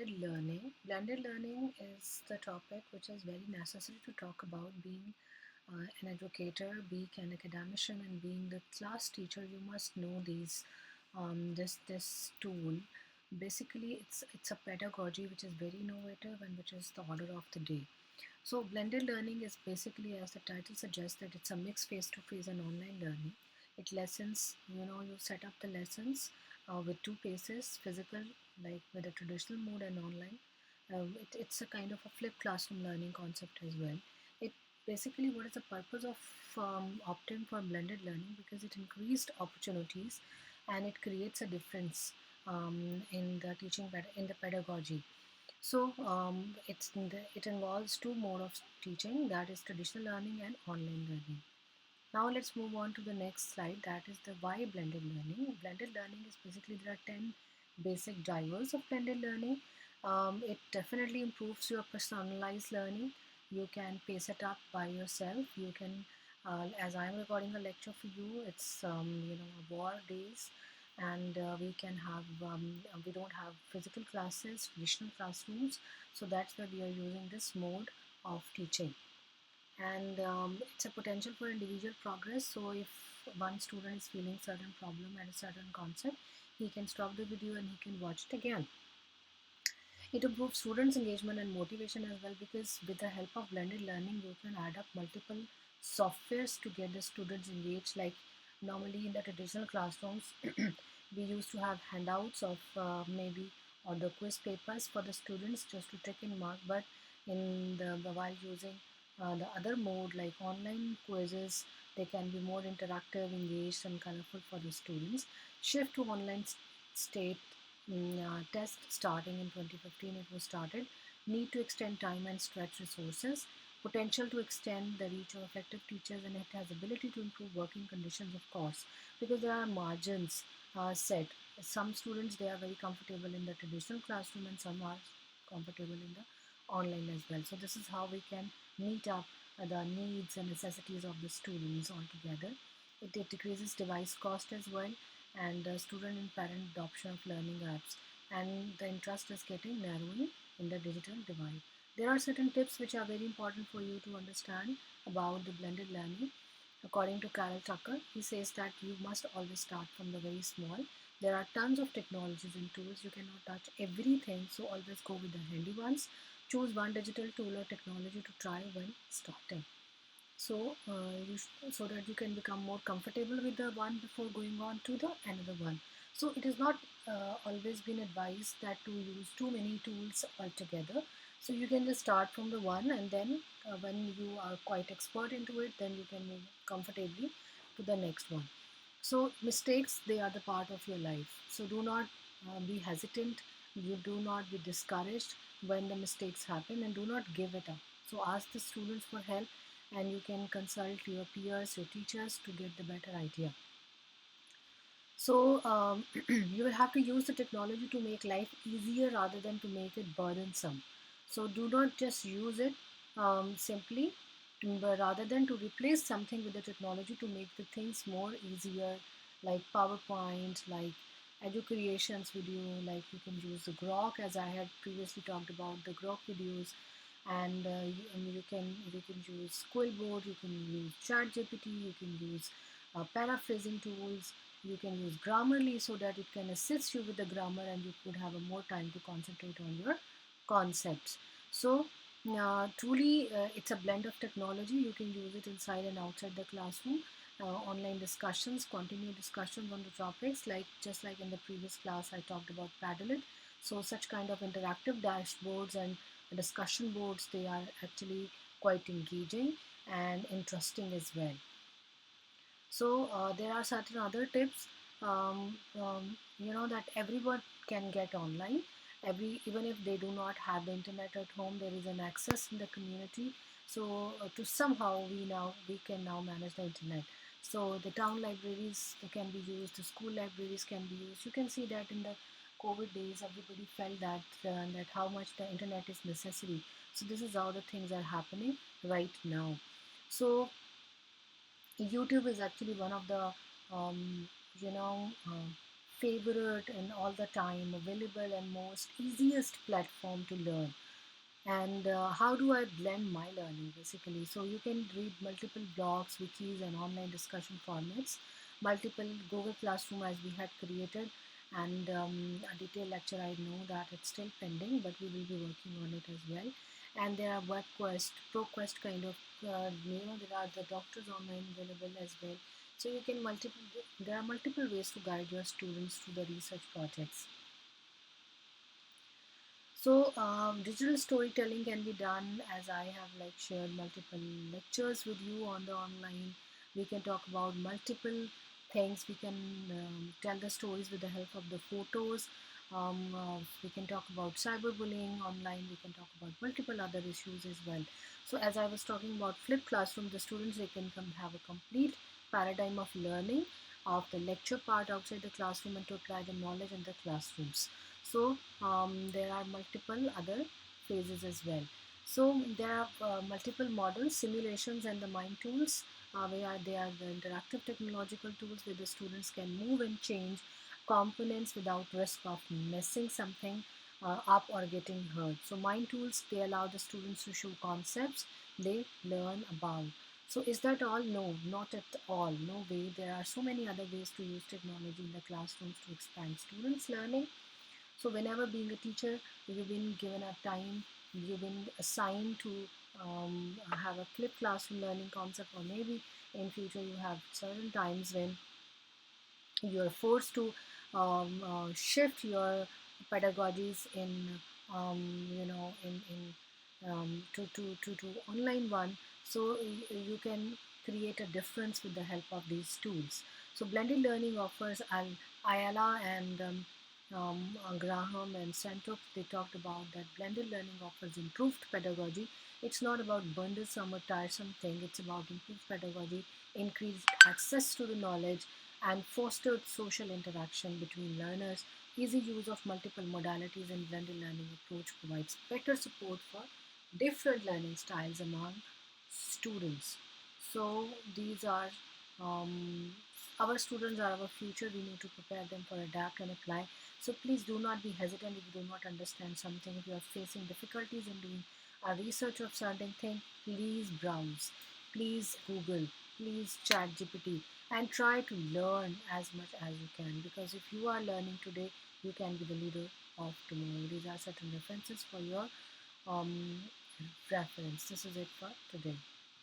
blended learning. Blended learning is the topic which is very necessary to talk about. Being an educator, being an academician, and being the class teacher, you must know this tool. Basically, it's a pedagogy which is very innovative and which is the order of the day. So blended learning is basically, as the title suggests, that it's a mixed face-to-face and online learning. It lessons, you set up the lessons with two paces, physical, like with a traditional mode, and online. It's a kind of a flipped classroom learning concept as well. It basically, what is the purpose of opting for blended learning? Because it increased opportunities and it creates a difference in the in the pedagogy. So it involves two modes of teaching, that is traditional learning and online learning. Now let's move on to the next slide, that is the why blended learning. Blended learning is basically, there are 10 basic drivers of blended learning. It definitely improves your personalized learning. You can pace it up by yourself. You can, as I'm recording a lecture for you, it's a war days, and we don't have physical classes, traditional classrooms, so that's why we are using this mode of teaching. And it's a potential for individual progress. So if one student is feeling certain problem and a certain concept, he can stop the video and he can watch it again. It improves students engagement and motivation as well, because with the help of blended learning you can add up multiple softwares to get the students engaged. Like normally in the traditional classrooms we used to have handouts of maybe, or the quiz papers for the students just to take in mark, but in the while using the other mode like online quizzes, they can be more interactive, engaged and colorful for the students. Shift to online state test starting in 2015 it was started. Need to extend time and stretch resources. Potential to extend the reach of effective teachers, and it has ability to improve working conditions, of course, because there are margins set. Some students, they are very comfortable in the traditional classroom and some are comfortable in the online as well. So this is how we can meet up the needs and necessities of the students altogether. It decreases device cost as well, and student and parent adoption of learning apps, and the interest is getting narrowing in the digital divide. There are certain tips which are very important for you to understand about the blended learning. According to Carol Tucker, he says that you must always start from the very small. There are tons of technologies and tools. You cannot touch everything, so always go with the handy ones. Choose one digital tool or technology to try when starting. So so that you can become more comfortable with the one before going on to the another one. So it is not always been advised that to use too many tools altogether. So you can just start from the one, and then when you are quite expert into it, then you can move comfortably to the next one. So mistakes, they are the part of your life. So do not be hesitant. You do not be discouraged when the mistakes happen, and do not give it up. So ask the students for help, and you can consult your peers, your teachers to get the better idea. So you will have to use the technology to make life easier rather than to make it burdensome. So do not just use it simply, but rather than to replace something with the technology to make the things more easier, like PowerPoint, like educations video, like you can use the Grok, as I had previously talked about the Grok videos, and you can use Quillboard, you can use ChatGPT, you can use paraphrasing tools, you can use Grammarly so that it can assist you with the grammar and you could have a more time to concentrate on your concepts. So truly it's a blend of technology. You can use it inside and outside the classroom. Online discussions, continue discussions on the topics, like just like in the previous class I talked about Padlet. So such kind of interactive dashboards and discussion boards, they are actually quite engaging and interesting as well. So there are certain other tips, that everyone can get online. Even if they do not have the internet at home, there is an access in the community. So to somehow we can now manage the internet. So the town libraries, they can be used, the school libraries can be used. You can see that in the COVID days, everybody felt that how much the internet is necessary. So this is how the things are happening right now. So YouTube is actually one of the um, you know uh, favorite and all the time available and most easiest platform to learn. And how do I blend my learning basically? So you can read multiple blogs, wikis, and online discussion formats, multiple Google Classroom as we had created, and a detailed lecture. I know that it's still pending, but we will be working on it as well. And there are WebQuest, ProQuest kind of, there are the doctors online available as well. So you can multiple. There are multiple ways to guide your students through the research projects. So digital storytelling can be done as I have like shared multiple lectures with you on the online. We can talk about multiple things. We can tell the stories with the help of the photos. We can talk about cyberbullying online. We can talk about multiple other issues as well. So as I was talking about flipped classroom, the students, they can come have a complete paradigm of learning of the lecture part outside the classroom and to apply the knowledge in the classrooms. So there are multiple other phases as well. So there are multiple models, simulations, and the mind tools. Where they are the interactive technological tools where the students can move and change components without risk of messing something up or getting hurt. So mind tools, they allow the students to show concepts they learn about. So is that all? No, not at all. No way. There are so many other ways to use technology in the classrooms to expand students' learning. So whenever being a teacher, you've been given a time, you've been assigned to have a flipped classroom learning concept, or maybe in future you have certain times when you're forced to shift your pedagogies in to online one. So you can create a difference with the help of these tools. So blended learning offers Ayala and Graham and Santok, they talked about that blended learning offers improved pedagogy. It's not about burdensome or tiresome thing. It's about improved pedagogy, increased access to the knowledge, and fostered social interaction between learners. Easy use of multiple modalities in blended learning approach provides better support for different learning styles among students. So these are our students are our future. We need to prepare them for adapt and apply. So please do not be hesitant if you do not understand something. If you are facing difficulties in doing a research of certain thing, please browse, please Google, please chat GPT, and try to learn as much as you can, because if you are learning today, you can be the leader of tomorrow. These are certain references for your um, reference. This is it for today.